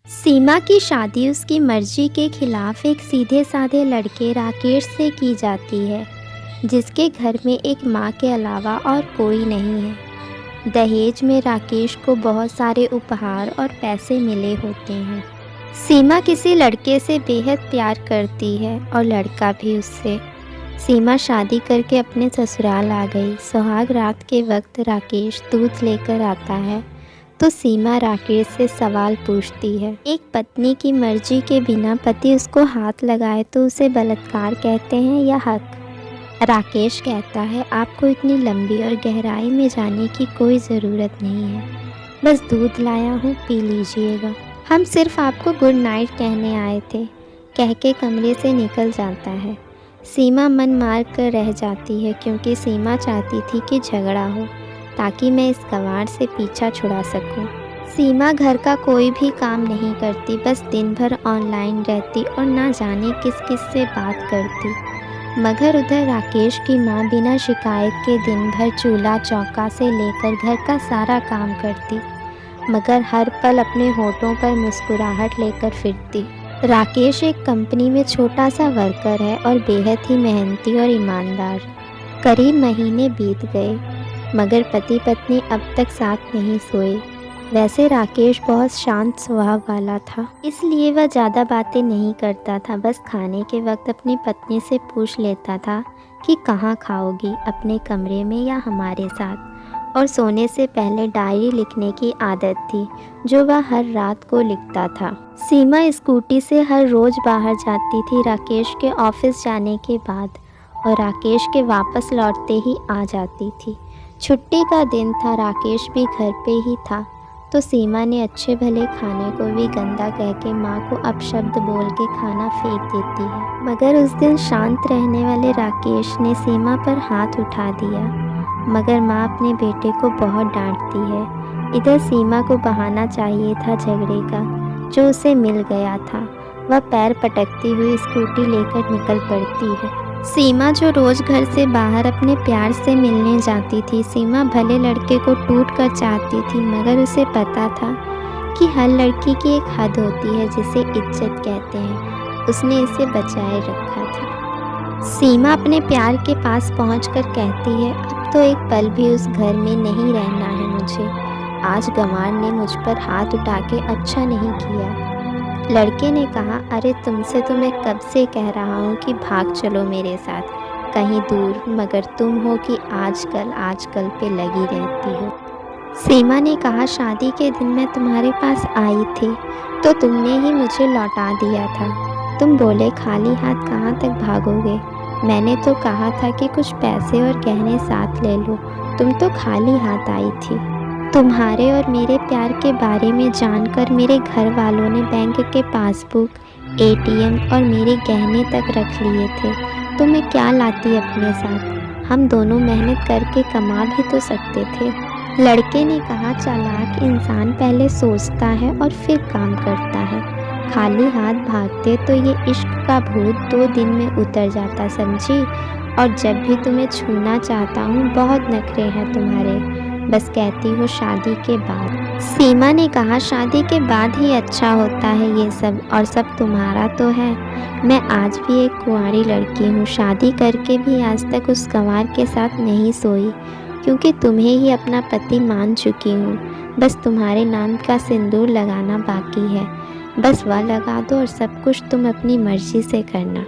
सीमा की शादी उसकी मर्जी के खिलाफ एक सीधे साधे लड़के राकेश से की जाती है, जिसके घर में एक माँ के अलावा और कोई नहीं है। दहेज में राकेश को बहुत सारे उपहार और पैसे मिले होते हैं। सीमा किसी लड़के से बेहद प्यार करती है और लड़का भी उससे। सीमा शादी करके अपने ससुराल आ गई। सुहाग रात के वक्त राकेश दूध लेकर आता है तो सीमा राकेश से सवाल पूछती है। एक पत्नी की मर्जी के बिना पति उसको हाथ लगाए तो उसे बलात्कार कहते हैं या हक? राकेश कहता है, आपको इतनी लंबी और गहराई में जाने की कोई ज़रूरत नहीं है, बस दूध लाया हूँ, पी लीजिएगा। हम सिर्फ आपको गुड नाइट कहने आए थे, कह के कमरे से निकल जाता है। सीमा मन मार कर रह जाती है क्योंकि सीमा चाहती थी कि झगड़ा हो ताकि मैं इस गंवार से पीछा छुड़ा सकूं। सीमा घर का कोई भी काम नहीं करती, बस दिन भर ऑनलाइन रहती और ना जाने किस किस से बात करती। मगर उधर राकेश की माँ बिना शिकायत के दिन भर चूल्हा चौका से लेकर घर का सारा काम करती, मगर हर पल अपने होठों पर मुस्कुराहट लेकर फिरती। राकेश एक कंपनी में छोटा सा वर्कर है और बेहद ही मेहनती और ईमानदार। करीब महीने बीत गए मगर पति पत्नी अब तक साथ नहीं सोए। वैसे राकेश बहुत शांत स्वभाव वाला था, इसलिए वह ज़्यादा बातें नहीं करता था। बस खाने के वक्त अपनी पत्नी से पूछ लेता था कि कहाँ खाओगी, अपने कमरे में या हमारे साथ। और सोने से पहले डायरी लिखने की आदत थी जो वह हर रात को लिखता था। सीमा स्कूटी से हर रोज़ बाहर जाती थी राकेश के ऑफिस जाने के बाद, और राकेश के वापस लौटते ही आ जाती थी। छुट्टी का दिन था, राकेश भी घर पे ही था, तो सीमा ने अच्छे भले खाने को भी गंदा कह के माँ को अपशब्द बोल के खाना फेंक देती है। मगर उस दिन शांत रहने वाले राकेश ने सीमा पर हाथ उठा दिया, मगर माँ अपने बेटे को बहुत डांटती है। इधर सीमा को बहाना चाहिए था झगड़े का, जो उसे मिल गया था। वह पैर पटकती हुई स्कूटी लेकर निकल पड़ती है। सीमा जो रोज़ घर से बाहर अपने प्यार से मिलने जाती थी, सीमा भले लड़के को टूट कर चाहती थी, मगर उसे पता था कि हर लड़की की एक हद होती है जिसे इज्जत कहते हैं। उसने इसे बचाए रखा था। सीमा अपने प्यार के पास पहुंचकर कहती है, अब तो एक पल भी उस घर में नहीं रहना है मुझे। आज गंवार ने मुझ पर हाथ उठा के अच्छा नहीं किया। लड़के ने कहा, अरे तुमसे तो मैं कब से कह रहा हूँ कि भाग चलो मेरे साथ कहीं दूर, मगर तुम हो कि आजकल पे लगी रहती हो। सीमा ने कहा, शादी के दिन मैं तुम्हारे पास आई थी तो तुमने ही मुझे लौटा दिया था। तुम बोले खाली हाथ कहाँ तक भागोगे। मैंने तो कहा था कि कुछ पैसे और गहने साथ ले लो, तुम तो खाली हाथ आई थी। तुम्हारे और मेरे प्यार के बारे में जानकर मेरे घर वालों ने बैंक के पासबुक, एटीएम और मेरे गहने तक रख लिए थे, तो मैं क्या लाती अपने साथ। हम दोनों मेहनत करके कमा भी तो सकते थे। लड़के ने कहा, चालाक इंसान पहले सोचता है और फिर काम करता है। खाली हाथ भागते तो ये इश्क का भूत 2 दिन में उतर जाता, समझी। और जब भी तुम्हें छूना चाहता हूँ बहुत नखरे हैं तुम्हारे, बस कहती हो शादी के बाद। सीमा ने कहा, शादी के बाद ही अच्छा होता है ये सब, और सब तुम्हारा तो है। मैं आज भी एक कुंवारी लड़की हूँ, शादी करके भी आज तक उस गंवार के साथ नहीं सोई, क्योंकि तुम्हें ही अपना पति मान चुकी हूँ। बस तुम्हारे नाम का सिंदूर लगाना बाकी है, बस वह लगा दो और सब कुछ तुम अपनी मर्जी से करना।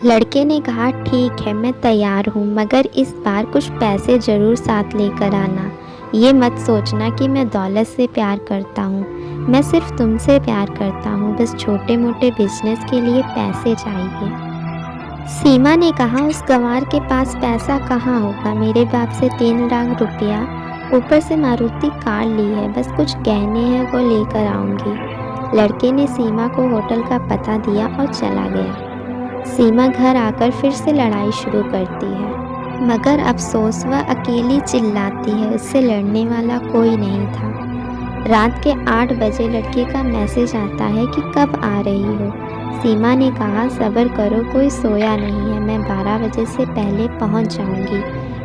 लड़के ने कहा, ठीक है मैं तैयार हूँ, मगर इस बार कुछ पैसे ज़रूर साथ लेकर आना। ये मत सोचना कि मैं दौलत से प्यार करता हूँ, मैं सिर्फ तुमसे प्यार करता हूँ, बस छोटे मोटे बिजनेस के लिए पैसे चाहिए। सीमा ने कहा, उस गंवार के पास पैसा कहाँ होगा। मेरे बाप से 3 लाख रुपया, ऊपर से मारुति कार ली है, बस कुछ गहने हैं वो लेकर आऊँगी। लड़के ने सीमा को होटल का पता दिया और चला गया। सीमा घर आकर फिर से लड़ाई शुरू करती है, मगर अफसोस वह अकेली चिल्लाती है, उससे लड़ने वाला कोई नहीं था। रात के 8 बजे लड़के का मैसेज आता है कि कब आ रही हो। सीमा ने कहा, सब्र करो, कोई सोया नहीं है, मैं 12 बजे से पहले पहुंच जाऊंगी,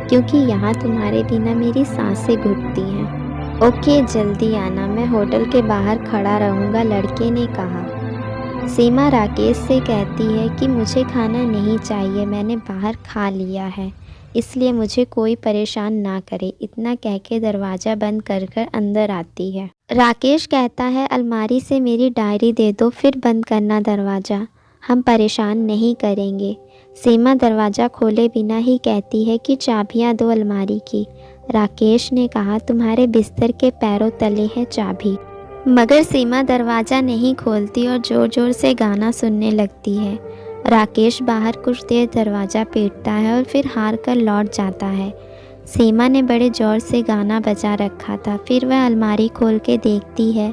क्योंकि यहाँ तुम्हारे बिना मेरी सांसें घुटती हैं। ओके, जल्दी आना, मैं होटल के बाहर खड़ा रहूँगा, लड़के ने कहा। सीमा राकेश से कहती है कि मुझे खाना नहीं चाहिए, मैंने बाहर खा लिया है, इसलिए मुझे कोई परेशान ना करे। इतना कह के दरवाज़ा बंद कर कर अंदर आती है। राकेश कहता है, अलमारी से मेरी डायरी दे दो, फिर बंद करना दरवाज़ा, हम परेशान नहीं करेंगे। सीमा दरवाज़ा खोले बिना ही कहती है कि चाबियाँ दो अलमारी की। राकेश ने कहा, तुम्हारे बिस्तर के पैरों तले है चाबी। मगर सीमा दरवाज़ा नहीं खोलती और ज़ोर ज़ोर से गाना सुनने लगती है। राकेश बाहर कुछ देर दरवाज़ा पीटता है और फिर हार कर लौट जाता है। सीमा ने बड़े ज़ोर से गाना बजा रखा था। फिर वह अलमारी खोल के देखती है,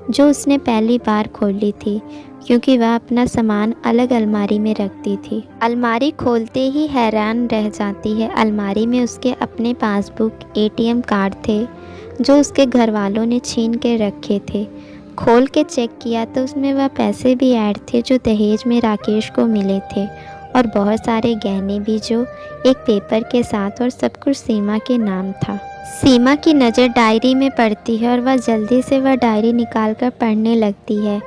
जो उसने पहली बार खोली थी, क्योंकि वह अपना सामान अलग अलमारी में रखती थी। अलमारी खोलते ही हैरान रह जाती है। अलमारी में उसके अपने पासबुक, एटीएम कार्ड थे, जो उसके घर वालों ने छीन के रखे थे। खोल के चेक किया तो उसमें वह पैसे भी ऐड थे जो दहेज में राकेश को मिले थे, और बहुत सारे गहने भी, जो एक पेपर के साथ, और सब कुछ सीमा के नाम था। सीमा की नज़र डायरी में पड़ती है और वह जल्दी से वह डायरी निकाल कर पढ़ने लगती है।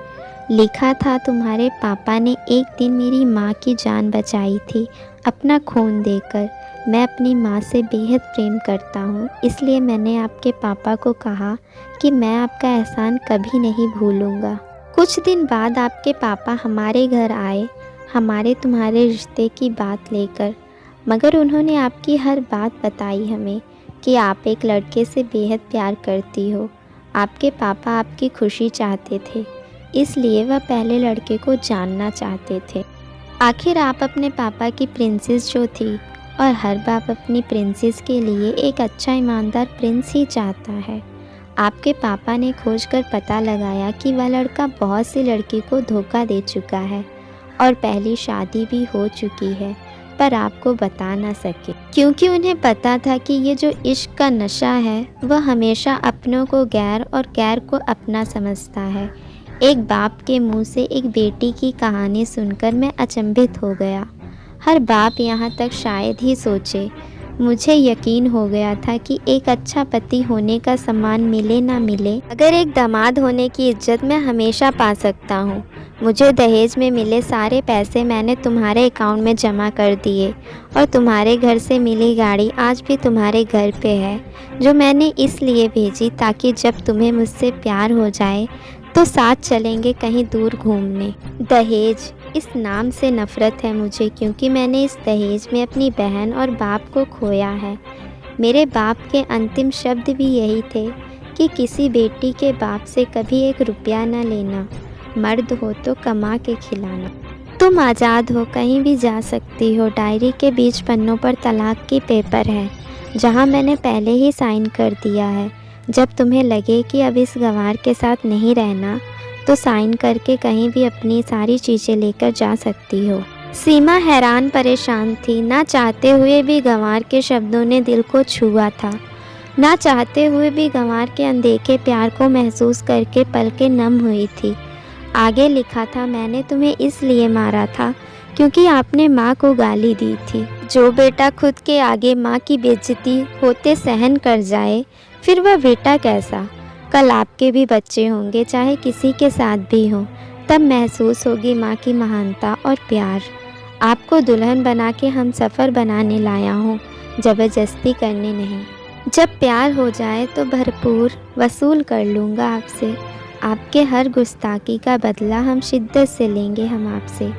लिखा था, तुम्हारे पापा ने एक दिन मेरी माँ की जान बचाई थी, अपना खून देकर। मैं अपनी माँ से बेहद प्रेम करता हूँ, इसलिए मैंने आपके पापा को कहा कि मैं आपका एहसान कभी नहीं भूलूँगा। कुछ दिन बाद आपके पापा हमारे घर आए, हमारे तुम्हारे रिश्ते की बात लेकर, मगर उन्होंने आपकी हर बात बताई हमें कि आप एक लड़के से बेहद प्यार करती हो। आपके पापा आपकी खुशी चाहते थे, इसलिए वह पहले लड़के को जानना चाहते थे। आखिर आप अपने पापा की प्रिंसेस जो थी, और हर बाप अपनी प्रिंसेस के लिए एक अच्छा ईमानदार प्रिंस ही चाहता है। आपके पापा ने खोजकर पता लगाया कि वह लड़का बहुत सी लड़की को धोखा दे चुका है और पहली शादी भी हो चुकी है, पर आपको बता ना सके, क्योंकि उन्हें पता था कि ये जो इश्क का नशा है वह हमेशा अपनों को गैर और गैर को अपना समझता है। एक बाप के मुंह से एक बेटी की कहानी सुनकर मैं अचंभित हो गया। हर बाप यहाँ तक शायद ही सोचे। मुझे यकीन हो गया था कि एक अच्छा पति होने का सम्मान मिले ना मिले, अगर एक दामाद होने की इज्जत मैं हमेशा पा सकता हूँ। मुझे दहेज में मिले सारे पैसे मैंने तुम्हारे अकाउंट में जमा कर दिए, और तुम्हारे घर से मिली गाड़ी आज भी तुम्हारे घर पे है, जो मैंने इसलिए भेजी ताकि जब तुम्हें मुझसे प्यार हो जाए तो साथ चलेंगे कहीं दूर घूमने। दहेज, इस नाम से नफ़रत है मुझे, क्योंकि मैंने इस दहेज में अपनी बहन और बाप को खोया है। मेरे बाप के अंतिम शब्द भी यही थे कि किसी बेटी के बाप से कभी एक रुपया न लेना, मर्द हो तो कमा के खिलाना। तुम आज़ाद हो, कहीं भी जा सकती हो। डायरी के बीच पन्नों पर तलाक की पेपर है, जहाँ मैंने पहले ही साइन कर दिया है। जब तुम्हें लगे कि अब इस गंवार के साथ नहीं रहना, तो साइन करके कहीं भी अपनी सारी चीज़ें लेकर जा सकती हो। सीमा हैरान परेशान थी। ना चाहते हुए भी गंवार के शब्दों ने दिल को छुआ था। ना चाहते हुए भी गंवार के अनदेखे प्यार को महसूस करके पलकें नम हुई थी। आगे लिखा था, मैंने तुम्हें इसलिए मारा था क्योंकि आपने माँ को गाली दी थी। जो बेटा खुद के आगे माँ की बेइज्जती होते सहन कर जाए, फिर वह बेटा कैसा। कल आपके भी बच्चे होंगे, चाहे किसी के साथ भी हों, तब महसूस होगी माँ की महानता और प्यार। आपको दुल्हन बना के हम सफ़र बनाने लाया हूँ, ज़बरदस्ती करने नहीं। जब प्यार हो जाए तो भरपूर वसूल कर लूँगा आपसे। आपके हर गुस्ताखी का बदला हम शिद्दत से लेंगे हम आपसे।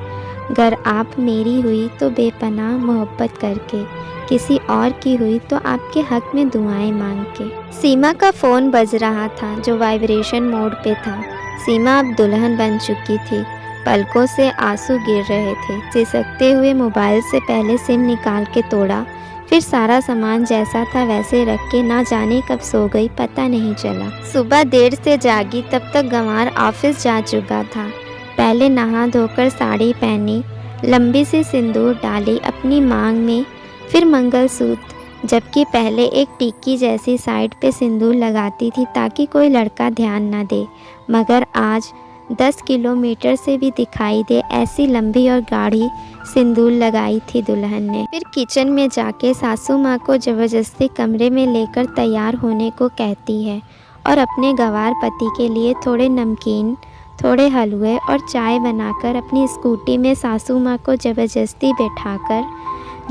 अगर आप मेरी हुई तो बेपनाह मोहब्बत करके, किसी और की हुई तो आपके हक में दुआएं मांग के। सीमा का फ़ोन बज रहा था, जो वाइब्रेशन मोड पे था। सीमा अब दुल्हन बन चुकी थी। पलकों से आंसू गिर रहे थे। सिसकते हुए मोबाइल से पहले सिम निकाल के तोड़ा, फिर सारा सामान जैसा था वैसे रख के ना जाने कब सो गई, पता नहीं चला। सुबह देर से जागी, तब तक गंवार ऑफिस जा चुका था। पहले नहा धोकर साड़ी पहनी, लंबी सी सिंदूर डाली अपनी मांग में, फिर मंगलसूत्र, जबकि पहले एक टिक्की जैसी साइड पे सिंदूर लगाती थी ताकि कोई लड़का ध्यान ना दे, मगर आज 10 किलोमीटर से भी दिखाई दे ऐसी लंबी और गाढ़ी सिंदूर लगाई थी दुल्हन ने। फिर किचन में जाके सासू माँ को ज़बरदस्ती कमरे में लेकर तैयार होने को कहती है और अपने गंवार पति के लिए थोड़े नमकीन, थोड़े हलवे और चाय बनाकर अपनी स्कूटी में सासू माँ को ज़बरदस्ती बैठाकर,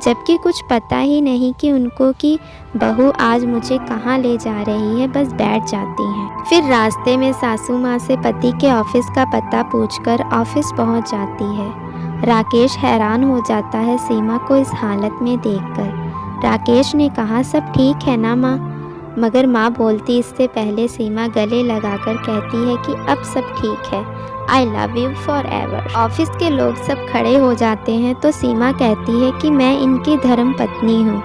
जबकि कुछ पता ही नहीं कि उनको कि बहू आज मुझे कहाँ ले जा रही है, बस बैठ जाती हैं। फिर रास्ते में सासू माँ से पति के ऑफिस का पता पूछकर ऑफिस पहुँच जाती है। राकेश हैरान हो जाता है सीमा को इस हालत में देखकर। राकेश ने कहा, सब ठीक है ना माँ? मगर माँ बोलती इससे पहले सीमा गले लगाकर कहती है कि अब सब ठीक है, I love you for ever. Office के लोग सब खड़े हो जाते हैं तो सीमा कहती है कि मैं इनकी धर्म पत्नी हूँ,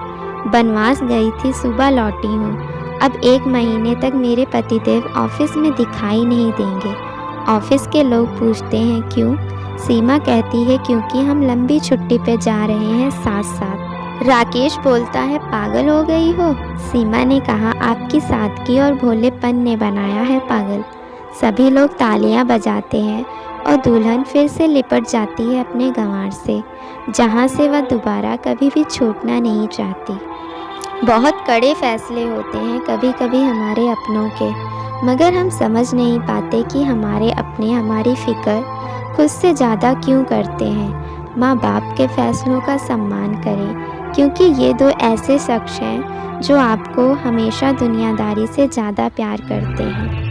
बनवास गई थी, सुबह लौटी हूँ। अब 1 महीने तक मेरे पतिदेव ऑफिस में दिखाई नहीं देंगे। ऑफिस के लोग पूछते हैं क्यों? सीमा कहती है क्योंकि हम लंबी छुट्टी पे जा रहे हैं साथ साथ। राकेश बोलता है, पागल हो गई हो? सीमा ने कहा, आपकी सादगी और भोलेपन ने बनाया है पागल। सभी लोग तालियां बजाते हैं और दुल्हन फिर से लिपट जाती है अपने गंवार से, जहां से वह दोबारा कभी भी छूटना नहीं चाहती। बहुत कड़े फैसले होते हैं कभी कभी हमारे अपनों के, मगर हम समझ नहीं पाते कि हमारे अपने हमारी फ़िक्र खुद से ज़्यादा क्यों करते हैं। माँ बाप के फैसलों का सम्मान करें, क्योंकि ये 2 ऐसे शख्स हैं जो आपको हमेशा दुनियादारी से ज़्यादा प्यार करते हैं।